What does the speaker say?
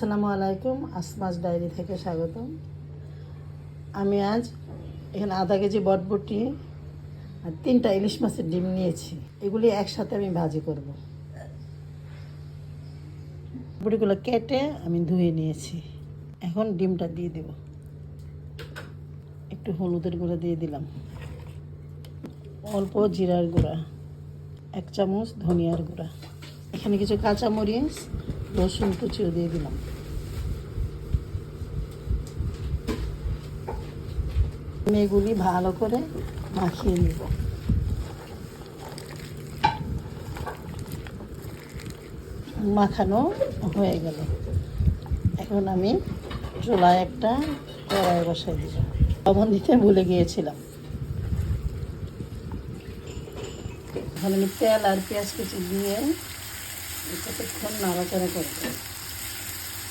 আসসালামু আলাইকুম, আসমাস ডায়েরি থেকে স্বাগতম। আমি আজ এখানে আধা কেজি বটবটি আর 3টা ইলিশ মাছের ডিম নিয়েছি। এগুলি একসাথে আমি ভাজি করব। বটগুলো কেটে আমি ধুয়ে নিয়েছি। এখন ডিমটা দিয়ে দেব। একটু হলুদের গুঁড়া দিয়ে দিলাম, অল্প জিরার গুঁড়া, 1 চামচ ধনিয়ার গুঁড়া, এখানে কিছু কাঁচামরিচ, রসুন কুচিও দিয়ে দিলাম। এগুলি ভালো করে মাখিয়ে নিব। মাখানো হয়ে গেল। এখন আমি চুলায় একটা কড়াই বসাই দিব। লবণ দিতে ভুলে গিয়েছিলাম। এখন আমি তেল আর পেঁয়াজ কুচি দিয়ে কতক্ষণ নাড়াচাড়া করব।